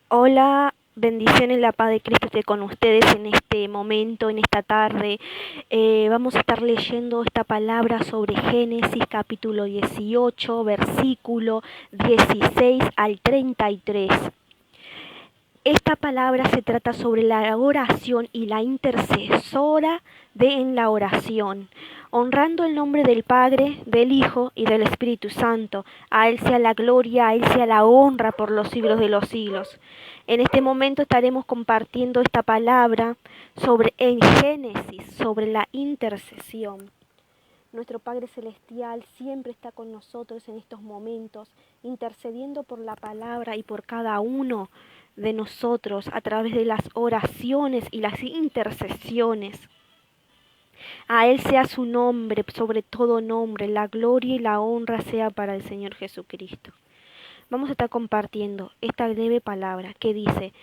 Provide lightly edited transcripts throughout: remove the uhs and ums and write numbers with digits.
Hola, bendiciones, la paz de Cristo esté con ustedes en este momento, en esta tarde. Vamos a estar leyendo esta palabra sobre Génesis capítulo 18, versículo 16 al 33. Esta palabra se trata sobre la oración y la intercesora en la oración, honrando el nombre del Padre, del Hijo y del Espíritu Santo. A Él sea la gloria, a Él sea la honra por los siglos de los siglos. En este momento estaremos compartiendo esta palabra en Génesis, sobre la intercesión. Nuestro Padre Celestial siempre está con nosotros en estos momentos, intercediendo por la palabra y por cada uno de nosotros a través de las oraciones y las intercesiones. A Él sea su nombre, sobre todo nombre, la gloria y la honra sea para el Señor Jesucristo. Vamos a estar compartiendo esta breve palabra que dice: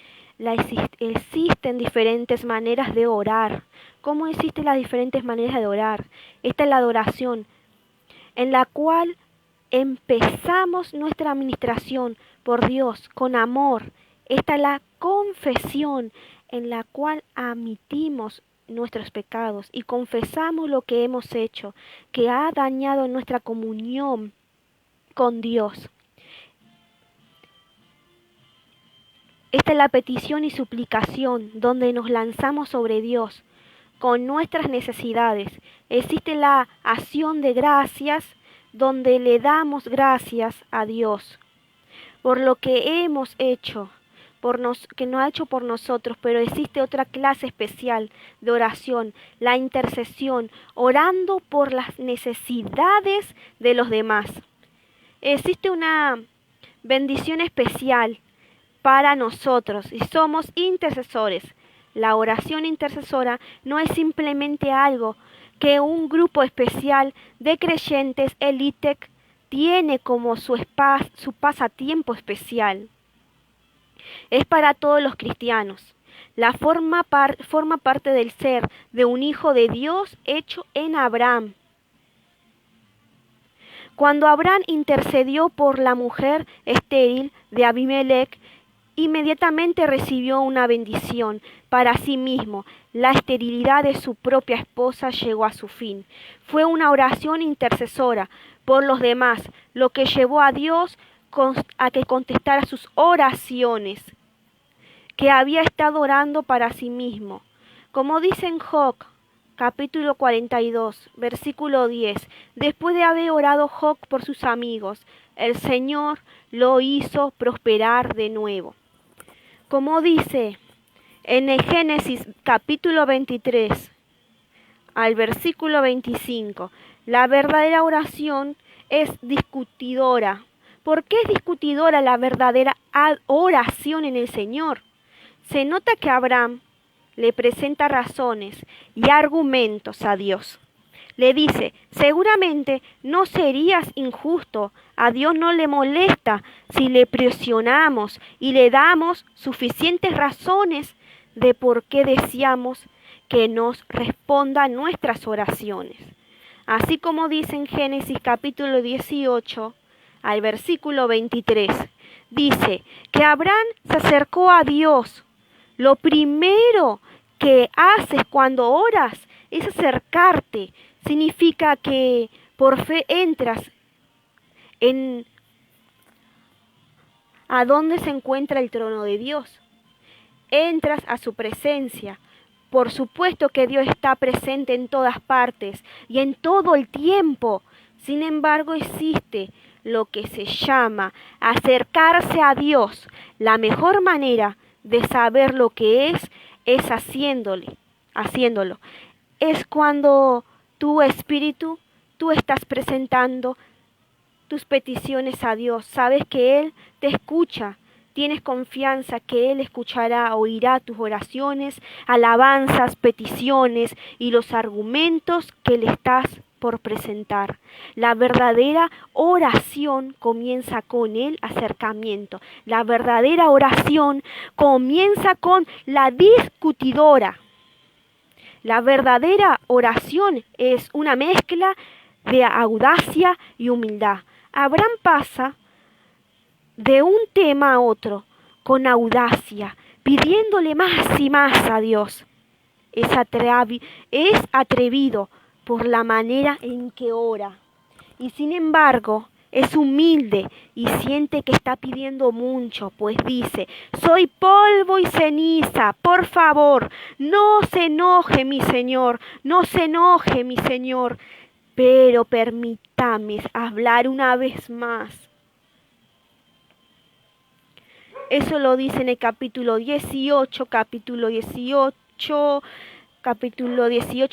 existen diferentes maneras de orar. ¿Cómo existen las diferentes maneras de orar? Esta es la adoración, en la cual empezamos nuestra administración por Dios con amor. Esta es la confesión, en la cual admitimos nuestros pecados y confesamos lo que hemos hecho, que ha dañado nuestra comunión con Dios. Esta es la petición y suplicación, donde nos lanzamos sobre Dios con nuestras necesidades. Existe la acción de gracias, donde le damos gracias a Dios por lo que hemos hecho, que no ha hecho por nosotros. Pero existe otra clase especial de oración, la intercesión, orando por las necesidades de los demás. Existe una bendición especial para nosotros y somos intercesores. La oración intercesora no es simplemente algo que un grupo especial de creyentes élite tiene como su pasatiempo especial. Es para todos los cristianos. Forma parte del ser de un hijo de Dios hecho en Abraham. Cuando Abraham intercedió por la mujer estéril de Abimelech, inmediatamente recibió una bendición para sí mismo. La esterilidad de su propia esposa llegó a su fin. Fue una oración intercesora por los demás, lo que llevó a Dios a que contestara sus oraciones, que había estado orando para sí mismo. Como dice en Job, capítulo 42, versículo 10, después de haber orado Job por sus amigos, el Señor lo hizo prosperar de nuevo. Como dice en el Génesis capítulo 23 al versículo 25, la verdadera oración es discutidora. ¿Por qué es discutidora la verdadera oración en el Señor? Se nota que Abraham le presenta razones y argumentos a Dios. Le dice: seguramente no serías injusto, a Dios no le molesta si le presionamos y le damos suficientes razones de por qué deseamos que nos responda nuestras oraciones. Así como dice en Génesis capítulo 18 al versículo 23, dice que Abraham se acercó a Dios. Lo primero que haces cuando oras es acercarte. Significa que por fe entras en a dónde se encuentra el trono de Dios. Entras a su presencia. Por supuesto que Dios está presente en todas partes y en todo el tiempo. Sin embargo, existe lo que se llama acercarse a Dios. La mejor manera de saber lo que es haciéndolo. Es cuando tu espíritu, tú estás presentando tus peticiones a Dios. Sabes que Él te escucha. Tienes confianza que Él escuchará, oirá tus oraciones, alabanzas, peticiones y los argumentos que le estás por presentar. La verdadera oración comienza con el acercamiento. La verdadera oración comienza con la discutidora. La verdadera oración es una mezcla de audacia y humildad. Abraham pasa de un tema a otro con audacia, pidiéndole más y más a Dios. Es atrevido por la manera en que ora. Y sin embargo, es humilde y siente que está pidiendo mucho, pues dice: soy polvo y ceniza, por favor, no se enoje mi Señor, no se enoje mi Señor, pero permítame hablar una vez más. Eso lo dice en el capítulo 18,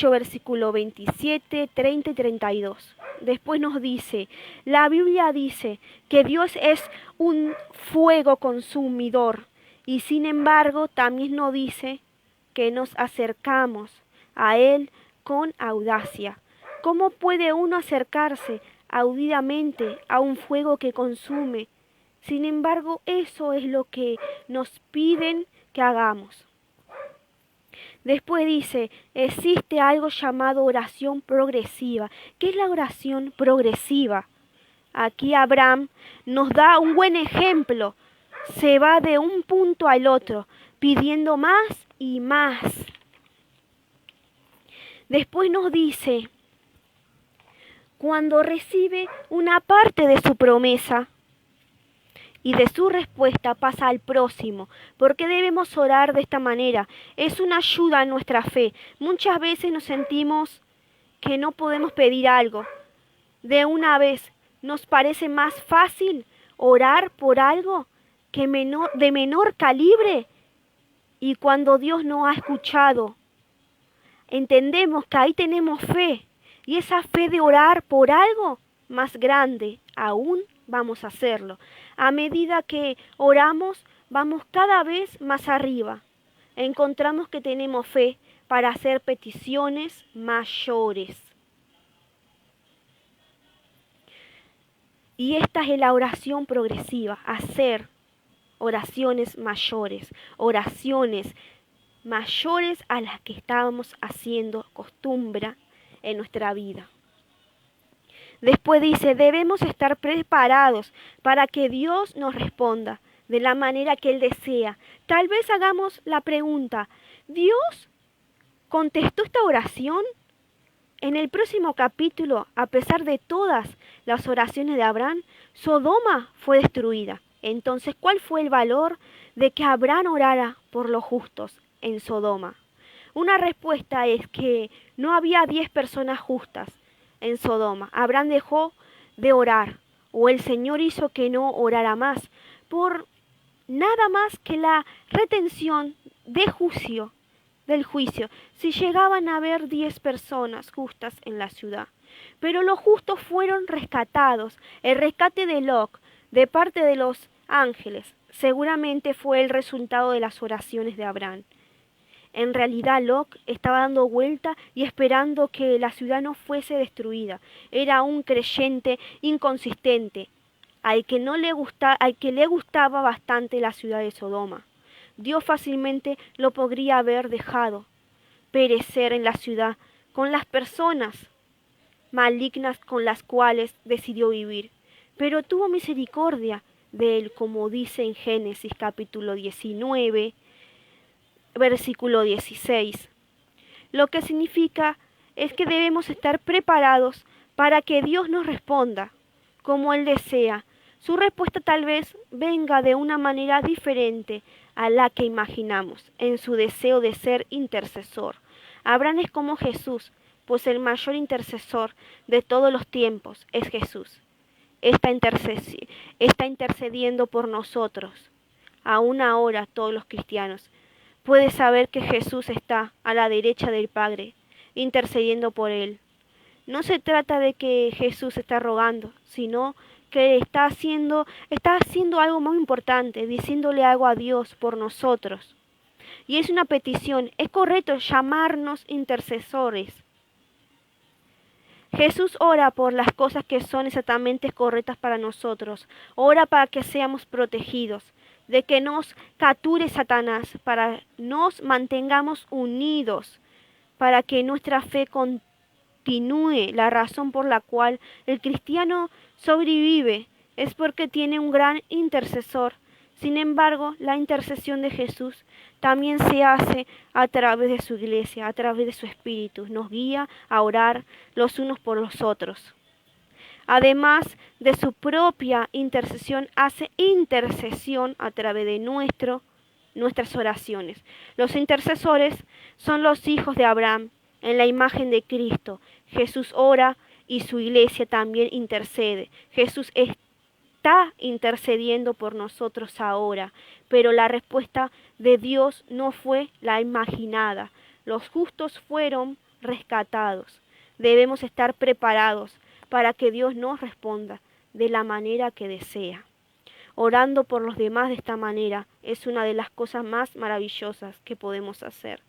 versículo 27, 30 y 32. Después nos dice, la Biblia dice que Dios es un fuego consumidor y sin embargo también nos dice que nos acercamos a Él con audacia. ¿Cómo puede uno acercarse audidamente a un fuego que consume? Sin embargo, eso es lo que nos piden que hagamos. Después dice, existe algo llamado oración progresiva. ¿Qué es la oración progresiva? Aquí Abraham nos da un buen ejemplo. Se va de un punto al otro, pidiendo más y más. Después nos dice, cuando recibe una parte de su promesa, y de su respuesta pasa al próximo. ¿Por qué debemos orar de esta manera? Es una ayuda a nuestra fe. Muchas veces nos sentimos que no podemos pedir algo de una vez. Nos parece más fácil orar por algo que de menor calibre. Y cuando Dios nos ha escuchado, entendemos que ahí tenemos fe. Y esa fe de orar por algo más grande aún vamos a hacerlo. A medida que oramos, vamos cada vez más arriba. Encontramos que tenemos fe para hacer peticiones mayores. Y esta es la oración progresiva, hacer oraciones mayores a las que estábamos haciendo costumbre en nuestra vida. Después dice, debemos estar preparados para que Dios nos responda de la manera que Él desea. Tal vez hagamos la pregunta, ¿Dios contestó esta oración? En el próximo capítulo, a pesar de todas las oraciones de Abraham, Sodoma fue destruida. Entonces, ¿cuál fue el valor de que Abraham orara por los justos en Sodoma? Una respuesta es que no había 10 personas justas en Sodoma. Abraham dejó de orar, o el Señor hizo que no orara más, por nada más que la retención del juicio. Si llegaban a haber 10 personas justas en la ciudad. Pero los justos fueron rescatados. El rescate de Lot, de parte de los ángeles, seguramente fue el resultado de las oraciones de Abraham. En realidad Lot estaba dando vuelta y esperando que la ciudad no fuese destruida. Era un creyente inconsistente, al que le gustaba bastante la ciudad de Sodoma. Dios fácilmente lo podría haber dejado perecer en la ciudad con las personas malignas con las cuales decidió vivir. Pero tuvo misericordia de él, como dice en Génesis capítulo 19, versículo 16. Lo que significa es que debemos estar preparados para que Dios nos responda como Él desea. Su respuesta tal vez venga de una manera diferente a la que imaginamos en su deseo de ser intercesor. Abraham es como Jesús, pues el mayor intercesor de todos los tiempos es Jesús. Está intercediendo por nosotros. Aún ahora todos los cristianos pueden saber que Jesús está a la derecha del Padre, intercediendo por él. No se trata de que Jesús está rogando, sino que está haciendo algo muy importante, diciéndole algo a Dios por nosotros. Y es una petición, es correcto llamarnos intercesores. Jesús ora por las cosas que son exactamente correctas para nosotros. Ora para que seamos protegidos, de que nos capture Satanás, para nos mantengamos unidos, para que nuestra fe continúe. La razón por la cual el cristiano sobrevive es porque tiene un gran intercesor. Sin embargo, la intercesión de Jesús también se hace a través de su iglesia, a través de su espíritu. Nos guía a orar los unos por los otros. Además de su propia intercesión, hace intercesión a través de nuestras oraciones. Los intercesores son los hijos de Abraham en la imagen de Cristo. Jesús ora y su iglesia también intercede. Jesús está intercediendo por nosotros ahora, pero la respuesta de Dios no fue la imaginada. Los justos fueron rescatados. Debemos estar preparados para que Dios nos responda de la manera que desea. Orando por los demás de esta manera es una de las cosas más maravillosas que podemos hacer.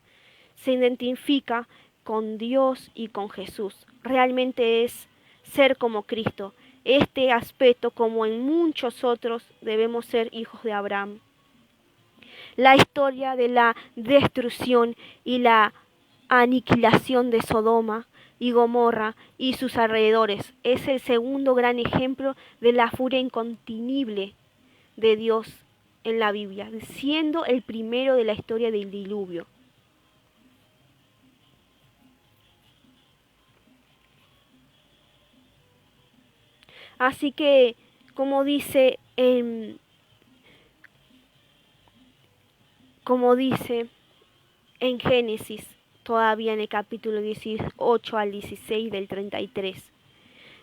Se identifica con Dios y con Jesús. Realmente es ser como Cristo. Este aspecto, como en muchos otros, debemos ser hijos de Abraham. La historia de la destrucción y la aniquilación de Sodoma y Gomorra y sus alrededores es el segundo gran ejemplo de la furia incontenible de Dios en la Biblia, siendo el primero de la historia del diluvio. Así que, como dice en Génesis, todavía en el capítulo 18 al 16 del 33,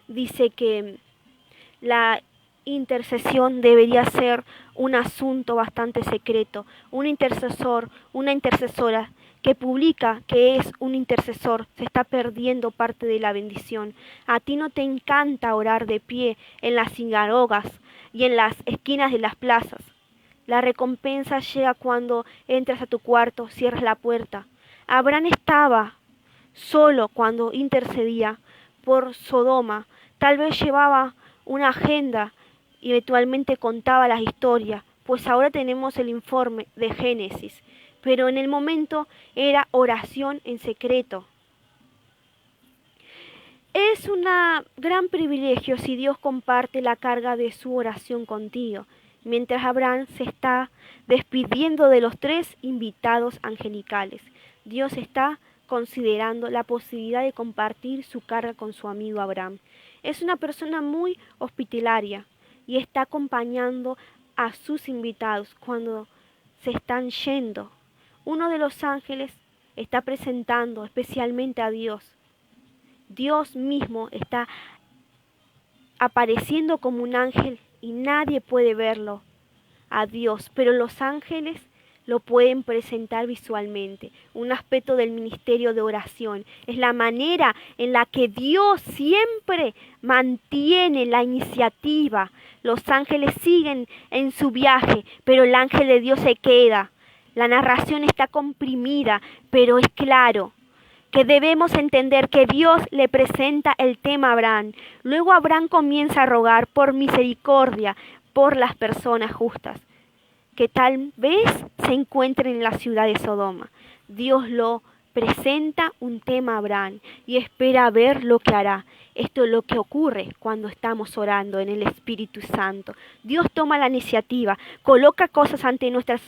dice que la intercesión debería ser un asunto bastante secreto. Un intercesor, una intercesora que publica que es un intercesor se está perdiendo parte de la bendición. A ti no te encanta orar de pie en las sinagogas y en las esquinas de las plazas. La recompensa llega cuando entras a tu cuarto, cierras la puerta. Abraham estaba solo cuando intercedía por Sodoma. Tal vez llevaba una agenda y eventualmente contaba las historias, pues ahora tenemos el informe de Génesis, pero en el momento era oración en secreto. Es un gran privilegio si Dios comparte la carga de su oración contigo, mientras Abraham se está despidiendo de los 3 invitados angelicales. Dios está considerando la posibilidad de compartir su carga con su amigo Abraham. Es una persona muy hospitalaria y está acompañando a sus invitados cuando se están yendo. Uno de los ángeles está presentando especialmente a Dios. Dios mismo está apareciendo como un ángel y nadie puede verlo a Dios, pero los ángeles lo pueden presentar visualmente. Un aspecto del ministerio de oración es la manera en la que Dios siempre mantiene la iniciativa. Los ángeles siguen en su viaje, pero el ángel de Dios se queda. La narración está comprimida, pero es claro que debemos entender que Dios le presenta el tema a Abraham. Luego Abraham comienza a rogar por misericordia por las personas justas que tal vez se encuentren en la ciudad de Sodoma. Dios lo presenta un tema a Abraham y espera ver lo que hará. Esto es lo que ocurre cuando estamos orando en el Espíritu Santo. Dios toma la iniciativa, coloca cosas ante nuestras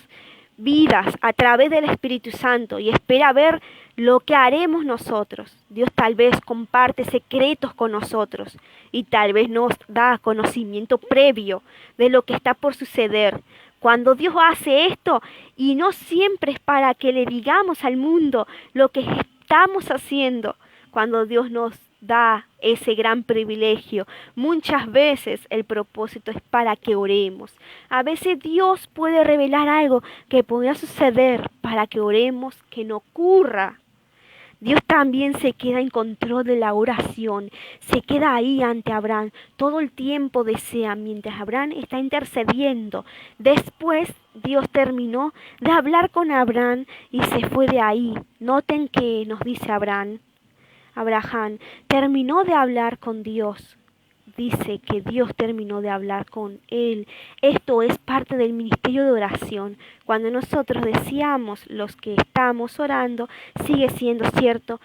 vidas a través del Espíritu Santo y espera ver lo que haremos nosotros. Dios tal vez comparte secretos con nosotros y tal vez nos da conocimiento previo de lo que está por suceder. Cuando Dios hace esto, y no siempre es para que le digamos al mundo lo que estamos haciendo, cuando Dios nos da ese gran privilegio, muchas veces el propósito es para que oremos. A veces Dios puede revelar algo que podría suceder para que oremos, que no ocurra. Dios también se queda en control de la oración, se queda ahí ante Abraham, todo el tiempo desea, mientras Abraham está intercediendo. Después Dios terminó de hablar con Abraham y se fue de ahí. Noten que nos dice Abraham terminó de hablar con Dios. Dice que Dios terminó de hablar con él. Esto es parte del ministerio de oración. Cuando nosotros deseamos los que estamos orando, sigue siendo cierto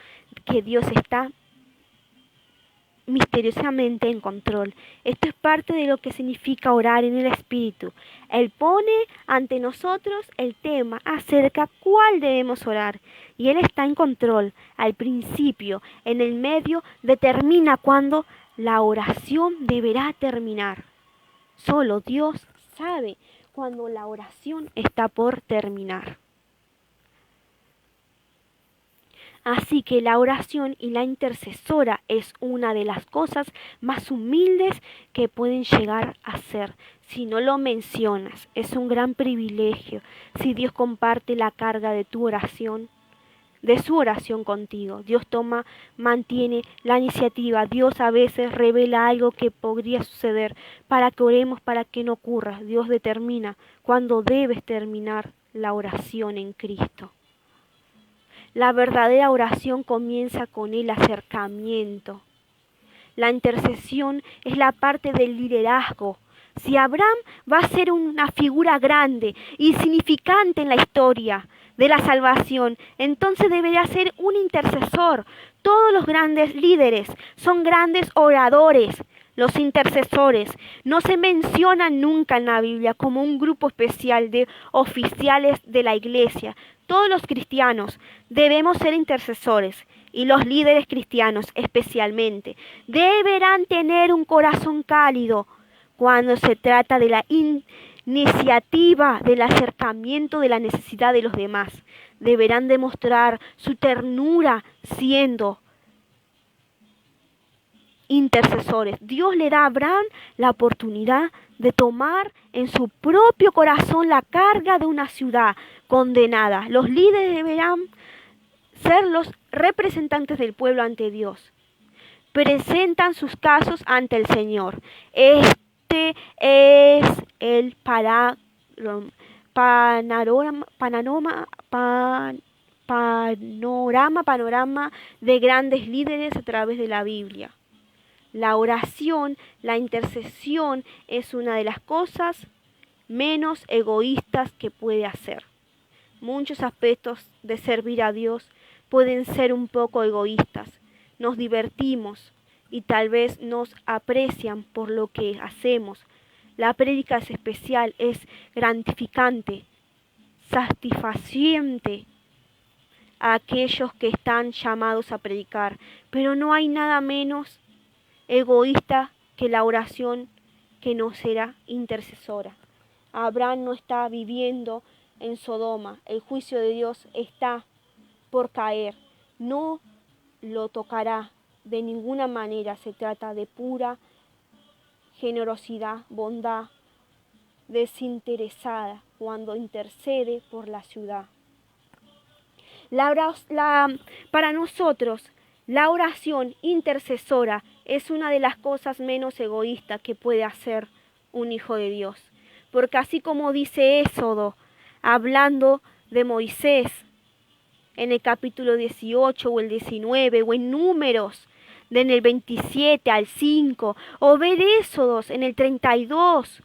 que Dios está misteriosamente en control. Esto es parte de lo que significa orar en el Espíritu. Él pone ante nosotros el tema acerca cuál debemos orar. Y Él está en control. Al principio, en el medio, determina cuándo la oración deberá terminar. Solo Dios sabe cuándo la oración está por terminar. Así que la oración y la intercesora es una de las cosas más humildes que pueden llegar a ser. Si no lo mencionas, es un gran privilegio si Dios comparte la carga de tu oración, de su oración contigo. Dios mantiene la iniciativa. Dios a veces revela algo que podría suceder para que oremos, para que no ocurra. Dios determina cuándo debes terminar la oración en Cristo. La verdadera oración comienza con el acercamiento. La intercesión es la parte del liderazgo. Si Abraham va a ser una figura grande y significante en la historia de la salvación, entonces debería ser un intercesor. Todos los grandes líderes son grandes oradores. Los intercesores no se mencionan nunca en la Biblia como un grupo especial de oficiales de la iglesia. Todos los cristianos debemos ser intercesores y los líderes cristianos especialmente deberán tener un corazón cálido cuando se trata de la iniciativa, del acercamiento de la necesidad de los demás. Deberán demostrar su ternura siendo intercesores. Dios le da a Abraham la oportunidad de tomar en su propio corazón la carga de una ciudad condenada. Los líderes deberán ser los representantes del pueblo ante Dios. Presentan sus casos ante el Señor. Este es el panorama de grandes líderes a través de la Biblia. La oración, la intercesión es una de las cosas menos egoístas que puede hacer. Muchos aspectos de servir a Dios pueden ser un poco egoístas. Nos divertimos y tal vez nos aprecian por lo que hacemos. La prédica es especial, es gratificante, satisfaciente a aquellos que están llamados a predicar, pero no hay nada menos egoísta que la oración que no será intercesora. Abraham no está viviendo en Sodoma. El juicio de Dios está por caer. No lo tocará de ninguna manera. Se trata de pura generosidad, bondad, desinteresada cuando intercede por la ciudad. Para nosotros, la oración intercesora es una de las cosas menos egoístas que puede hacer un hijo de Dios. Porque así como dice Éxodo, hablando de Moisés, en el capítulo 18 o el 19, o en Números, en el 27 al 5, o ver Éxodos en el 32,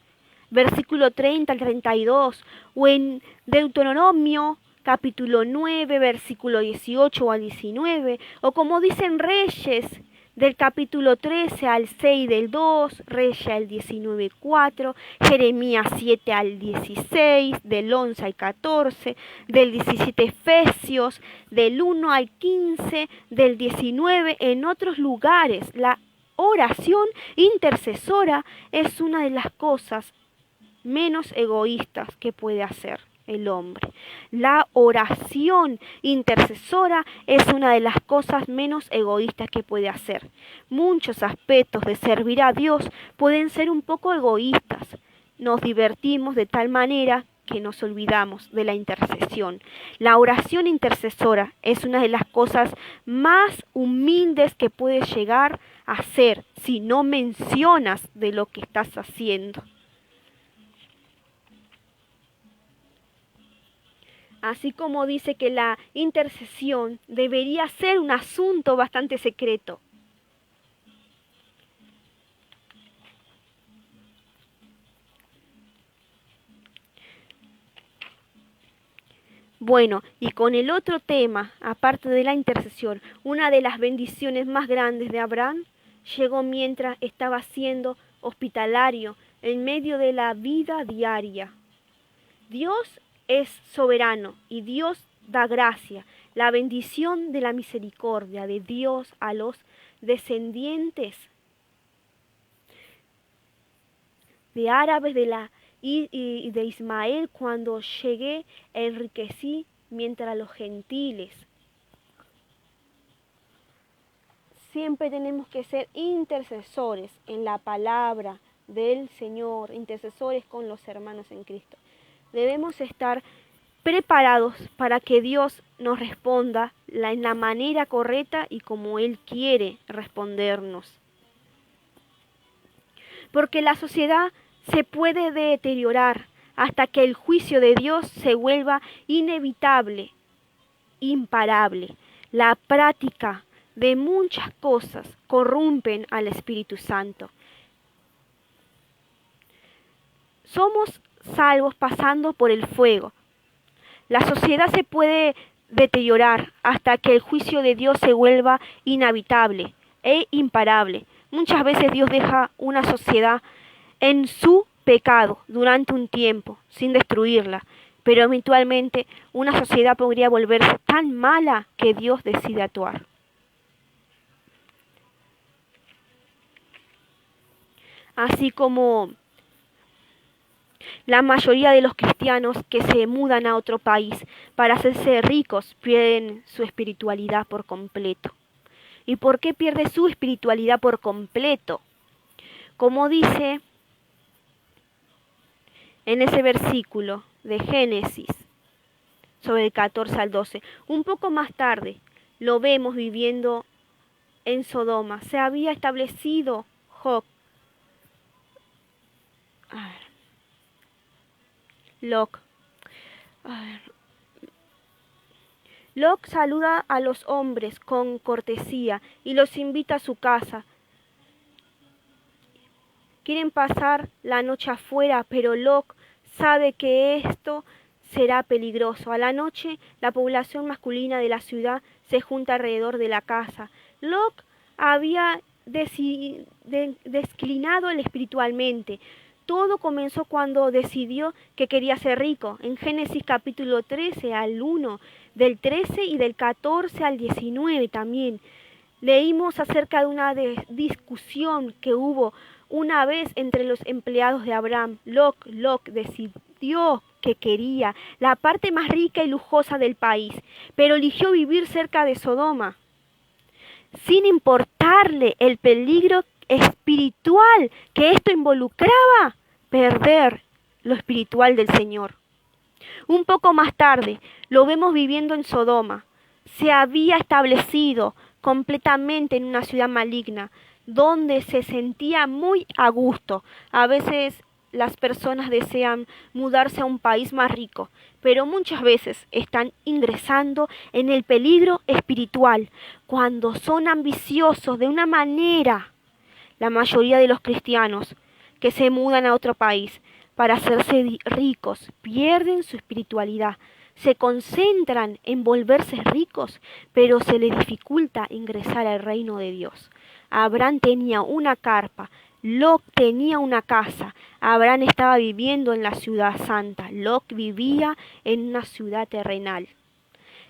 versículo 30 al 32, o en Deuteronomio, capítulo 9, versículo 18 al 19, o como dicen Reyes, del capítulo 13 al 6 del 2, Reyes al 19, 4, Jeremías 7 al 16, del 11 al 14, del 17 Efesios, del 1 al 15, del 19, en otros lugares. La oración intercesora es una de las cosas menos egoístas que puede hacer el hombre. La oración intercesora es una de las cosas menos egoístas que puede hacer. Muchos aspectos de servir a Dios pueden ser un poco egoístas. Nos divertimos de tal manera que nos olvidamos de la intercesión. La oración intercesora es una de las cosas más humildes que puedes llegar a hacer si no mencionas de lo que estás haciendo. Así como dice que la intercesión debería ser un asunto bastante secreto. Bueno, y con el otro tema, aparte de la intercesión, una de las bendiciones más grandes de Abraham llegó mientras estaba siendo hospitalario en medio de la vida diaria. Dios es soberano y Dios da gracia, la bendición de la misericordia de Dios a los descendientes de árabes y de Ismael cuando llegué e enriquecí mientras los gentiles. Siempre tenemos que ser intercesores en la palabra del Señor, intercesores con los hermanos en Cristo. Debemos estar preparados para que Dios nos responda en la manera correcta y como Él quiere respondernos. Porque la sociedad se puede deteriorar hasta que el juicio de Dios se vuelva inevitable, imparable. La práctica de muchas cosas corrompen al Espíritu Santo. Somos salvos pasando por el fuego. La sociedad se puede deteriorar hasta que el juicio de Dios se vuelva inhabitable e imparable. Muchas veces Dios deja una sociedad en su pecado durante un tiempo, sin destruirla, pero eventualmente una sociedad podría volverse tan mala que Dios decide actuar. Así como la mayoría de los cristianos que se mudan a otro país para hacerse ricos pierden su espiritualidad por completo. ¿Y por qué pierde su espiritualidad por completo? Como dice en ese versículo de Génesis, sobre el 14 al 12, un poco más tarde lo vemos viviendo en Sodoma. Se había establecido Lot saluda a los hombres con cortesía y los invita a su casa. Quieren pasar la noche afuera, pero Lot sabe que esto será peligroso. A la noche, la población masculina de la ciudad se junta alrededor de la casa. Lot había declinado espiritualmente. Todo comenzó cuando decidió que quería ser rico. En Génesis capítulo 13 al 1, del 13 y del 14 al 19 también. Leímos acerca de una discusión que hubo una vez entre los empleados de Abraham. Lot decidió que quería la parte más rica y lujosa del país, pero eligió vivir cerca de Sodoma, sin importarle el peligro espiritual que esto involucraba, perder lo espiritual del Señor. Un poco más tarde lo vemos viviendo en Sodoma. Se había establecido completamente en una ciudad maligna, donde se sentía muy a gusto. A veces las personas desean mudarse a un país más rico, pero muchas veces están ingresando en el peligro espiritual cuando son ambiciosos de una manera. La mayoría de los cristianos que se mudan a otro país para hacerse ricos pierden su espiritualidad. Se concentran en volverse ricos, pero se les dificulta ingresar al reino de Dios. Abraham tenía una carpa, Lot tenía una casa. Abraham estaba viviendo en la ciudad santa, Lot vivía en una ciudad terrenal.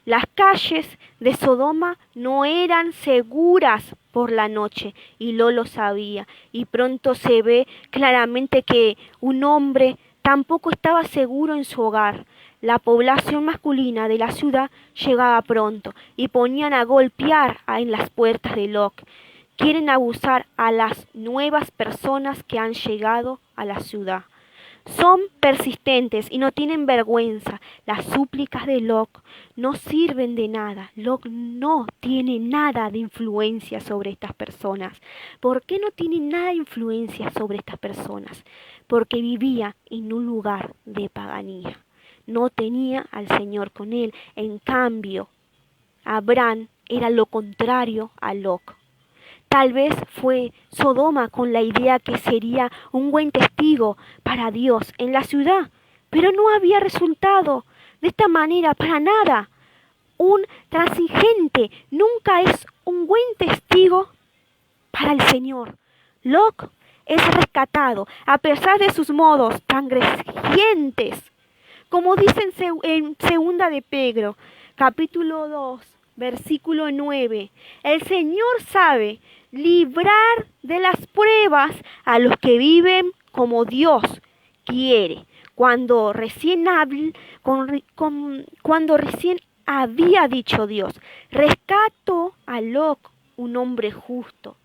Las calles de Sodoma no eran seguras por la noche y Lot lo sabía. Y pronto se ve claramente que un hombre tampoco estaba seguro en su hogar. La población masculina de la ciudad llegaba pronto y ponían a golpear en las puertas de Lot. Quieren abusar a las nuevas personas que han llegado a la ciudad. Son persistentes y no tienen vergüenza. Las súplicas de Lot no sirven de nada. Lot no tiene nada de influencia sobre estas personas. ¿Por qué no tiene nada de influencia sobre estas personas? Porque vivía en un lugar de paganía. No tenía al Señor con él. En cambio, Abraham era lo contrario a Lot. Tal vez fue Sodoma con la idea que sería un buen testigo para Dios en la ciudad, pero no había resultado de esta manera para nada. Un transigente nunca es un buen testigo para el Señor. Lot es rescatado a pesar de sus modos transgredientes. Como dice en segunda de Pedro, capítulo 2, versículo 9, el Señor sabe librar de las pruebas a los que viven como Dios quiere. Cuando recién había dicho Dios, rescató a Lot, un hombre justo.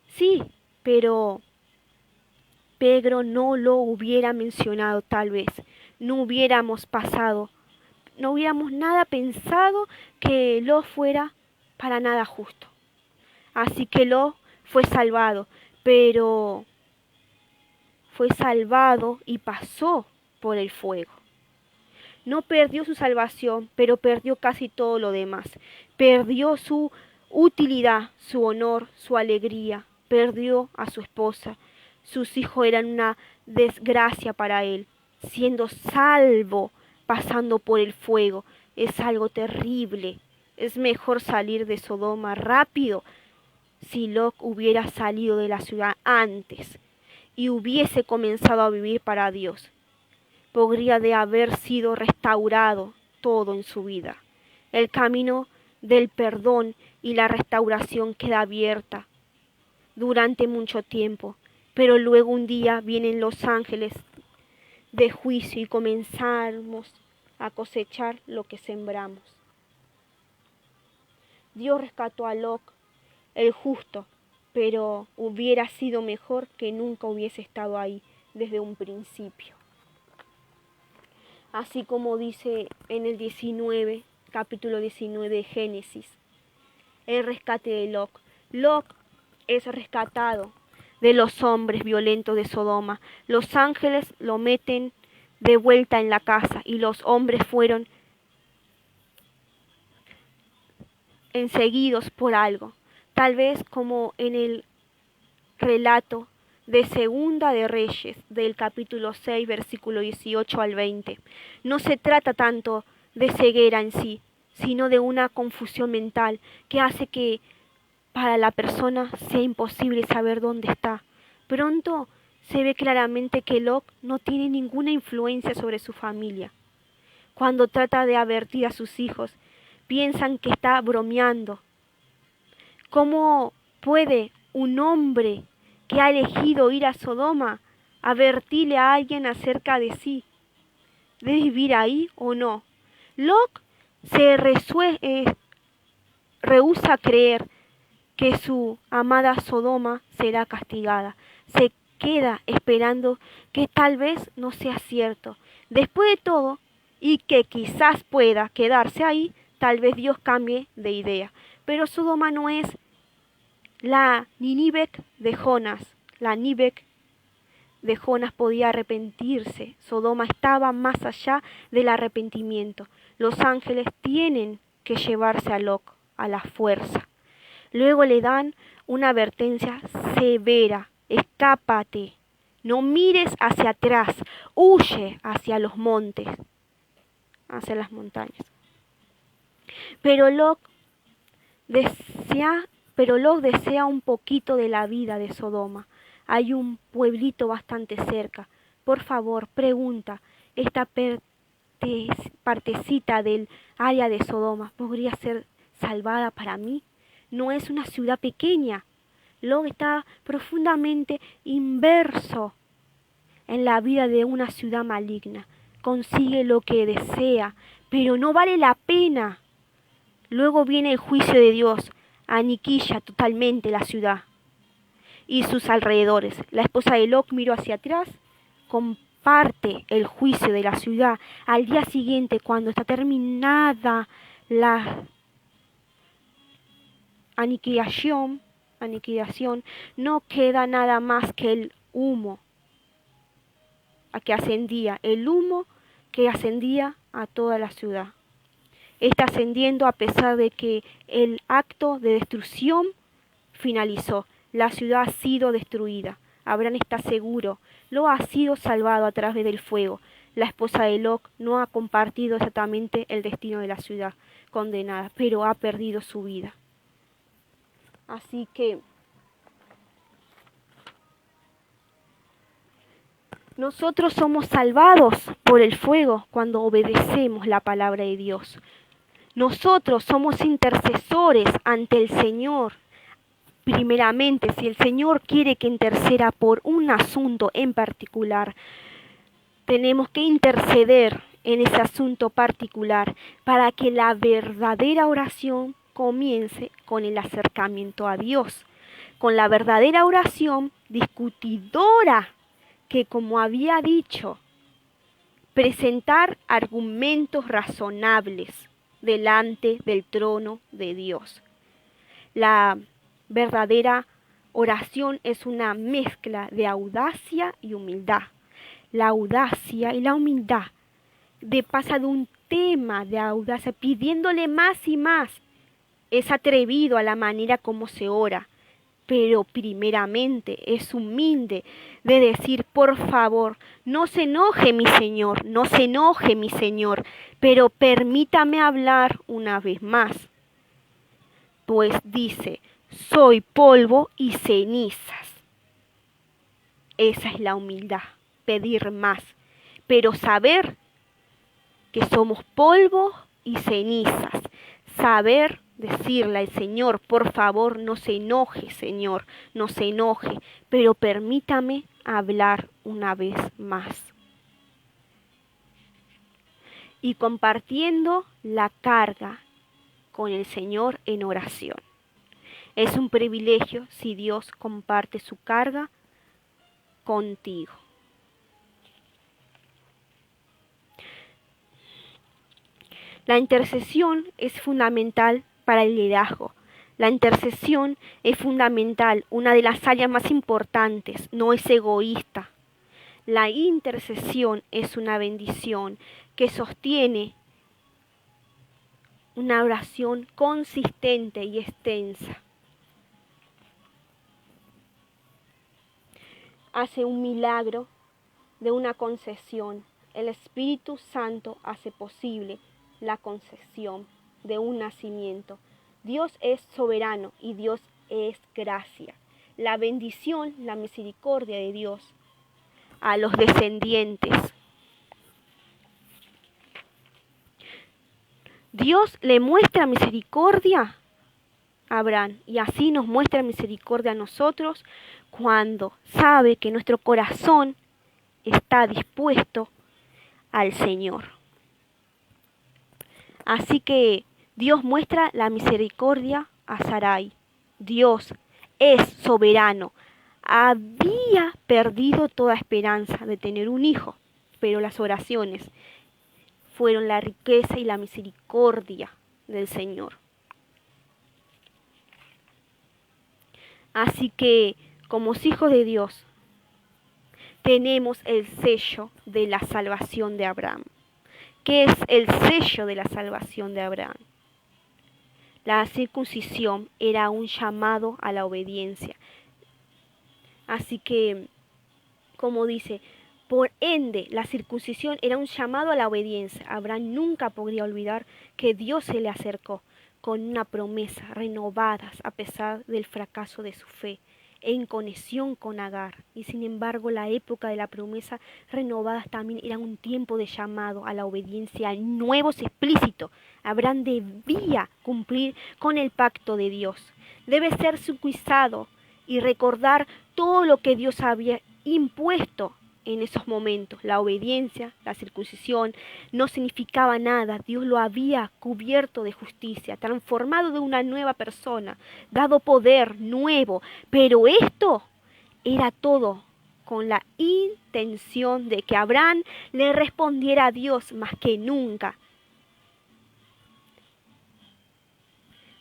Sí, pero Pedro no lo hubiera mencionado tal vez. No hubiéramos nada pensado que Lot fuera para nada justo. Así que Lot fue salvado, pero fue salvado y pasó por el fuego. No perdió su salvación, pero perdió casi todo lo demás. Perdió su utilidad, su honor, su alegría. Perdió a su esposa. Sus hijos eran una desgracia para él. Siendo salvo, pasando por el fuego, es algo terrible. Es mejor salir de Sodoma rápido. Si Lot hubiera salido de la ciudad antes y hubiese comenzado a vivir para Dios, podría de haber sido restaurado todo en su vida. El camino del perdón y la restauración queda abierta durante mucho tiempo, pero luego un día vienen los ángeles de juicio y comenzamos a cosechar lo que sembramos. Dios rescató a Lot, el justo, pero hubiera sido mejor que nunca hubiese estado ahí desde un principio. Así como dice en el 19, capítulo 19 de Génesis, el rescate de Lot. Lot es rescatado de los hombres violentos de Sodoma. Los ángeles lo meten de vuelta en la casa y los hombres fueron enseguidos por algo. Tal vez como en el relato de Segunda de Reyes, del capítulo 6, versículo 18 al 20. No se trata tanto de ceguera en sí, sino de una confusión mental que hace que para la persona sea imposible saber dónde está. Pronto se ve claramente que Lot no tiene ninguna influencia sobre su familia. Cuando trata de advertir a sus hijos, piensan que está bromeando. ¿Cómo puede un hombre que ha elegido ir a Sodoma advertirle a alguien acerca de sí, de vivir ahí o no? Lot se rehúsa a creer que su amada Sodoma será castigada. Se queda esperando que tal vez no sea cierto. Después de todo, y que quizás pueda quedarse ahí, tal vez Dios cambie de idea. Pero Sodoma no es la Nínive de Jonás. La Nínive de Jonás podía arrepentirse. Sodoma estaba más allá del arrepentimiento. Los ángeles tienen que llevarse a Lot a la fuerza. Luego le dan una advertencia severa. Escápate. No mires hacia atrás. Huye hacia los montes, hacia las montañas. Pero Lot desea un poquito de la vida de Sodoma. Hay un pueblito bastante cerca. Por favor, pregunta, esta partecita del área de Sodoma podría ser salvada para mí. No es una ciudad pequeña. Lot está profundamente inmerso en la vida de una ciudad maligna. Consigue lo que desea, pero no vale la pena. Luego viene el juicio de Dios, aniquila totalmente la ciudad y sus alrededores. La esposa de Lot miró hacia atrás, comparte el juicio de la ciudad. Al día siguiente, cuando está terminada la aniquilación, no queda nada más que el humo que ascendía, a toda la ciudad. Está ascendiendo a pesar de que el acto de destrucción finalizó. La ciudad ha sido destruida. Abraham está seguro. Lot ha sido salvado a través del fuego. La esposa de Lot no ha compartido exactamente el destino de la ciudad condenada, pero ha perdido su vida. Así que Nosotros somos salvados por el fuego cuando obedecemos la palabra de Dios. Nosotros somos intercesores ante el Señor. Primeramente, si el Señor quiere que interceda por un asunto en particular, tenemos que interceder en ese asunto particular para que la verdadera oración comience con el acercamiento a Dios, con la verdadera oración discutidora que, como había dicho, presentar argumentos razonables delante del trono de Dios. La verdadera oración es una mezcla de audacia y humildad. La audacia y la humildad pasa de un tema de audacia pidiéndole más y más. Es atrevido a la manera como se ora, pero primeramente es humilde de decir, por favor, no se enoje mi Señor, no se enoje mi Señor, pero permítame hablar una vez más. Pues dice, soy polvo y cenizas. Esa es la humildad, pedir más, pero saber que somos polvo y cenizas, saber decirle al Señor, por favor, no se enoje, Señor, no se enoje, pero permítame hablar una vez más. Y compartiendo la carga con el Señor en oración. Es un privilegio si Dios comparte su carga contigo. La intercesión es fundamental para el liderazgo. La intercesión es fundamental, una de las áreas más importantes, no es egoísta. La intercesión es una bendición que sostiene una oración consistente y extensa. Hace un milagro de una concesión. El Espíritu Santo hace posible la concesión de un nacimiento. Dios es soberano y Dios es gracia. La bendición, la misericordia de Dios a los descendientes. Dios le muestra misericordia a Abraham y así nos muestra misericordia a nosotros cuando sabe que nuestro corazón está dispuesto al Señor. Así que Dios muestra la misericordia a Sarai. Dios es soberano. Había perdido toda esperanza de tener un hijo, pero las oraciones fueron la riqueza y la misericordia del Señor. Así que, como hijos de Dios, tenemos el sello de la salvación de Abraham. ¿Qué es el sello de la salvación de Abraham? La circuncisión era un llamado a la obediencia. Así que, como dice, por ende, la circuncisión era un llamado a la obediencia. Abraham nunca podría olvidar que Dios se le acercó con una promesa renovada a pesar del fracaso de su fe, en conexión con Agar. Y sin embargo, la época de la promesa renovada también era un tiempo de llamado a la obediencia nuevo explícito. Abraham debía cumplir con el pacto de Dios. Debe ser circuncidado y recordar todo lo que Dios había impuesto en esos momentos. La obediencia, la circuncisión, no significaba nada. Dios lo había cubierto de justicia, transformado de una nueva persona, dado poder nuevo. Pero esto era todo con la intención de que Abraham le respondiera a Dios más que nunca.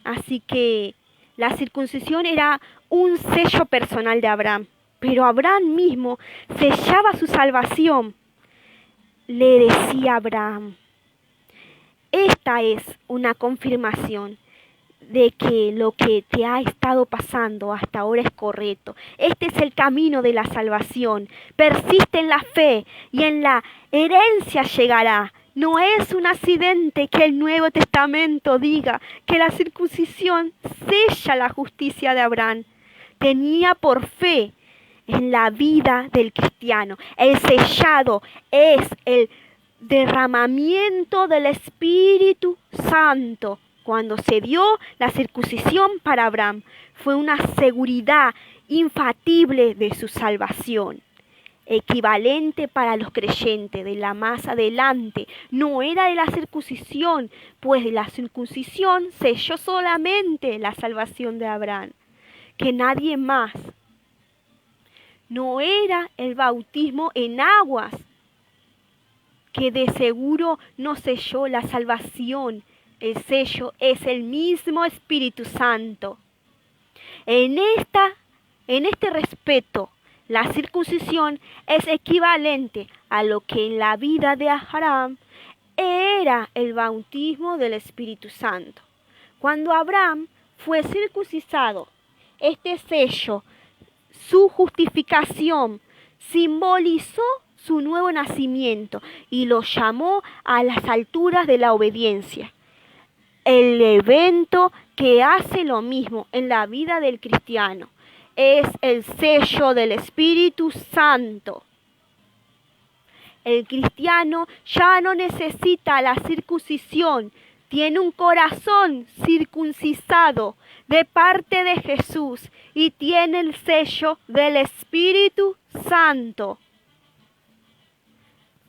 Así que la circuncisión era un sello personal de Abraham. Pero Abraham mismo sellaba su salvación. Le decía a Abraham, esta es una confirmación de que lo que te ha estado pasando hasta ahora es correcto. Este es el camino de la salvación. Persiste en la fe y en la herencia llegará. No es un accidente que el Nuevo Testamento diga que la circuncisión sella la justicia de Abraham. Tenía por fe en la vida del cristiano. El sellado es el derramamiento del Espíritu Santo. Cuando se dio la circuncisión para Abraham, fue una seguridad infalible de su salvación. Equivalente para los creyentes de la más adelante, no era de la circuncisión, pues de la circuncisión selló solamente la salvación de Abraham, que nadie más. No era el bautismo en aguas, que de seguro no selló la salvación. El sello es el mismo Espíritu Santo. En este respeto, la circuncisión es equivalente a lo que en la vida de Abraham era el bautismo del Espíritu Santo. Cuando Abraham fue circuncidado, este sello, su justificación, simbolizó su nuevo nacimiento y lo llamó a las alturas de la obediencia. El evento que hace lo mismo en la vida del cristiano es el sello del Espíritu Santo. El cristiano ya no necesita la circuncisión, tiene un corazón circuncisado de parte de Jesús y tiene el sello del Espíritu Santo.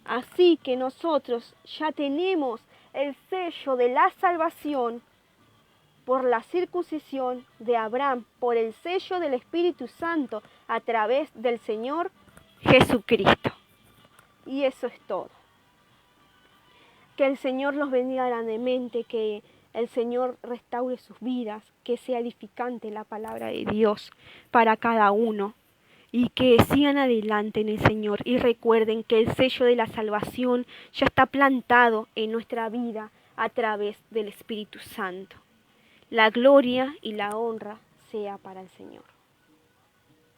Así que nosotros ya tenemos el sello de la salvación por la circuncisión de Abraham, por el sello del Espíritu Santo a través del Señor Jesucristo. Y eso es todo. Que el Señor los bendiga grandemente, que el Señor restaure sus vidas, que sea edificante la palabra de Dios para cada uno. Y que sigan adelante en el Señor y recuerden que el sello de la salvación ya está plantado en nuestra vida a través del Espíritu Santo. La gloria y la honra sea para el Señor.